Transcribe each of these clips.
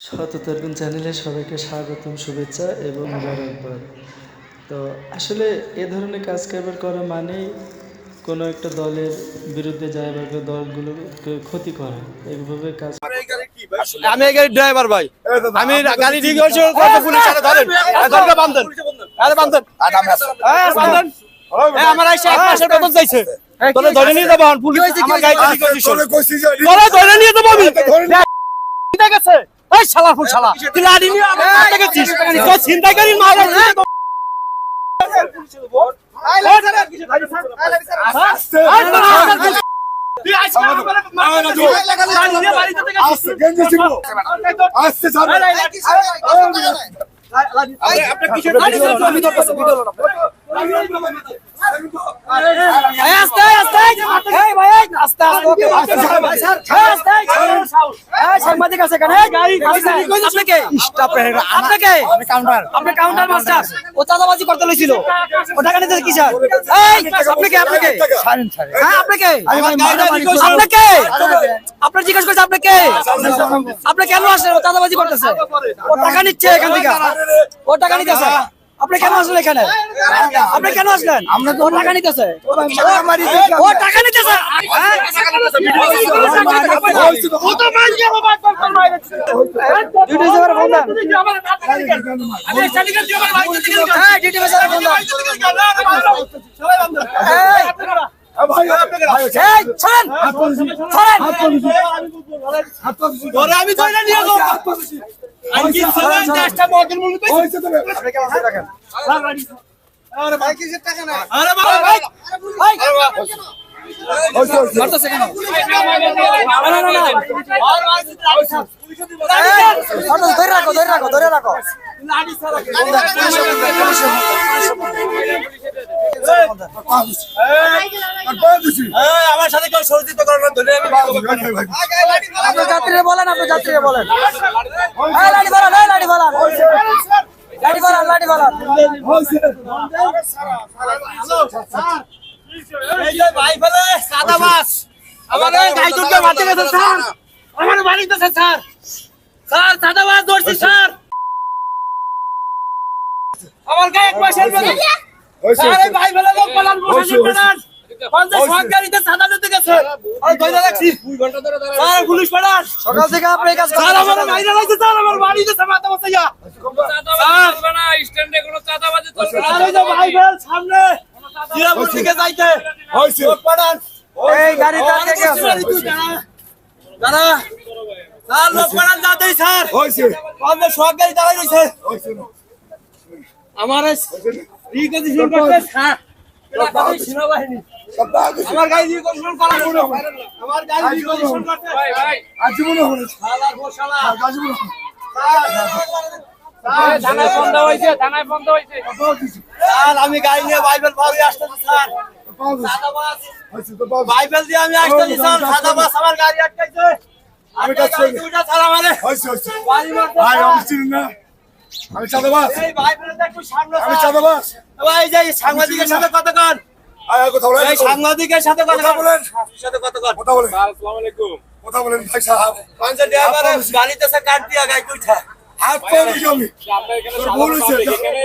শততর্পণ চ্যানেলে সবাইকে স্বাগতম, শুভেচ্ছা এবং মোবারকবাদ। তো আসলে এ ধরনের কাজ কারবার করা মানেই কোনো একটা দলের বিরুদ্ধে যায় বা দলগুলোকে ক্ষতি করা। এইভাবে কাজ আমি এই গাড়ির ড্রাইভার ভাই, আমি গাড়ি রিকভারি করতে পুলিশ আরে ধরেন, ধরে বাঁধেন, আরে বাঁধেন, বাঁধেন। আমার আইসা এক মাসের বেতন চাইছে, তোরে ধরে নিয়ে যাবো পুলিশ। আমার গাড়িতে রিকভারি তোরে ধরে নিয়ে যাবো আমি। ঠিক আছে, এই শালা ফুল শালা, তুই লাড়ি নিয়ে আমার কাছে গেছিস, তুই ছিনতাইকারী মাল আছে। তুই আইসা সাংবাদিক আছে এখানে, আপনি কাউন্টার মাস্টার, ও চাঁদাবাজি করতে লইছিল, ও টাকা নিতে কি স্যার? আপনাকে আপনার জিজ্ঞেস করছে আপনাকে, আপনি কেন আসলেন? ও চাঁদাবাজি করতেছে, ও টাকা নিচ্ছে এখান থেকে, ও টাকা নিতেছে। আপনি কেন আসলেন এখানে? আপনি কেন আসলেন? ও টাকা নিতেছে, ও টাকা নিতেছে। আমি আমার সাথে কেউ সহযোগিতা করেন না, ধরে আমি যাত্রীরা বলেন, আপনি যাত্রীরা বলেন, লাঠি বলেন, লাঠি বলেন, লাঠি বলেন, লাঠি বলেন। এই যে ভাই বলে সাদাবাস আমার গাই দুটো মারতে গেছে স্যার, আমার বাড়িতে স্যার, স্যার সাদাবাস ধরছি স্যার, আমার গায়ে এক মাসের বেতন। আরে ভাই বলে লোক পালান বসে পালান, 50 সরকারিতে সাদা দিতে গেছে, আর কইলা রাখছি 2 ঘন্টা ধরে দাঁড়ায়। স্যার পুলিশ পালান, সকাল থেকে আপনি কাজ করেন। স্যার আমার মাইরা লাইছে, স্যার আমার বাড়িতে সামাতে বসাইয়া, স্যার করবে না, স্ট্যান্ডে কোনো চাঁদাবাজি চলবে না। আরে তো ভাই বল সামনে জিরাপুর থেকে যাইতে হইছে, লোক পালান। এই গাড়িটা থেকে আছে দাঁড়া, স্যার লোক পালান যাতেই স্যার হইছে, 50 সরকারি দাঁড়াই রইছে হইছে না। আমার রিকন্ডিশন করতে স্যার সেনাবাহিনী, আমার গাড়ি রিকন্ডিশন করা হলো, আমার গাড়ি রিকন্ডিশন করতে ভাই ভাই আজীবন হলো শালা গো শালা আজীবন। থানায় বন্ধ হইছে, থানায় বন্ধ হইছে স্যার। আমি গাড়ি নিয়ে বাইবেল পাওয়া আসতেছি স্যার, সাদাবাস হইছে তো বাইবেল দিয়ে আমি আসতেছি স্যার, সাদাবাস আমার গাড়ি আটকাইছে। আমি কাছে দুইটা ছাড়া মানে হইছে হইছে বাড়ি মারতে ভাই, আমি চিনি না, আমি চাঁদাবাস। এই ভাই বলে একটু সামনে, আমি চাঁদাবাস ভাই। যাই সাংবাদিকের সাথে কথা কন, কথা বলেন, এই সাংবাদিকের সাথে কথা বলেন, সাথে কথা কন, কথা বলেন। আসসালামু আলাইকুম, কথা বলেন ভাই সাহেব। পাঁচটা ড্রাইভার গাড়িতে সে কাট দিয়া গায় কইতা হাত পা দিই আমি সামনে এখানে ভুল হইছে, এখানে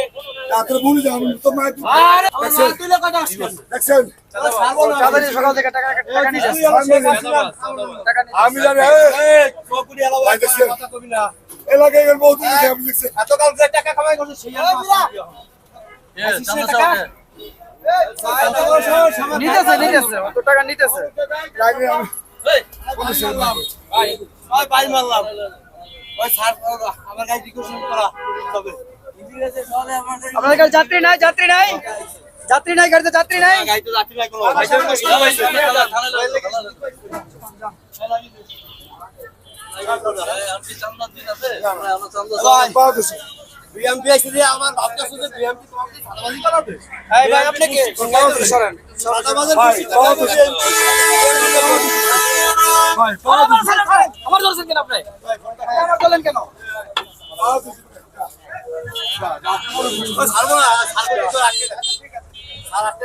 রাতে ভুল যাও আমি তো মাই। আরে আমার তুলে কথা আসছেন দেখছেন, চাঁদাবাজি সকাল থেকে টাকা নিছে, আমি জানি। এই চকুরি আলো কথা কবি না, এলাকায় এর বহুত দিন আমি দেখছি এত কাল যে টাকা কামাই করছে সেই নিতেছে নিতেছে কত টাকা নিতেছে। ভাই ভাই ভাই মারলাম ওই স্যার, আমার গাড়ি রিকোয়েশন করা তবে আমার গাড়ি যাত্রী নাই, যাত্রী নাই, যাত্রী নাই, গাড়িতে যাত্রী নাই, গাড়িতে যাত্রী নাই কোনো ভাই সব হইছে থানা লাগে আমি চান্দা দিন আছে, আমরা চান্দা পাওয়া গেছে। বিএমপি আইছে যে আমার ভাবনা শুনে বিএমপি তোমাকে সাদাবাজি করাবে। এই ভাই আপনি কি সরেন সাদাবাজির খুশি ভাই আমার ধরছেন কেন আপনি? আমার বলেন কেন? ছাড়বো না, ছাড়বো তো রাখতে, স্যার রাখতে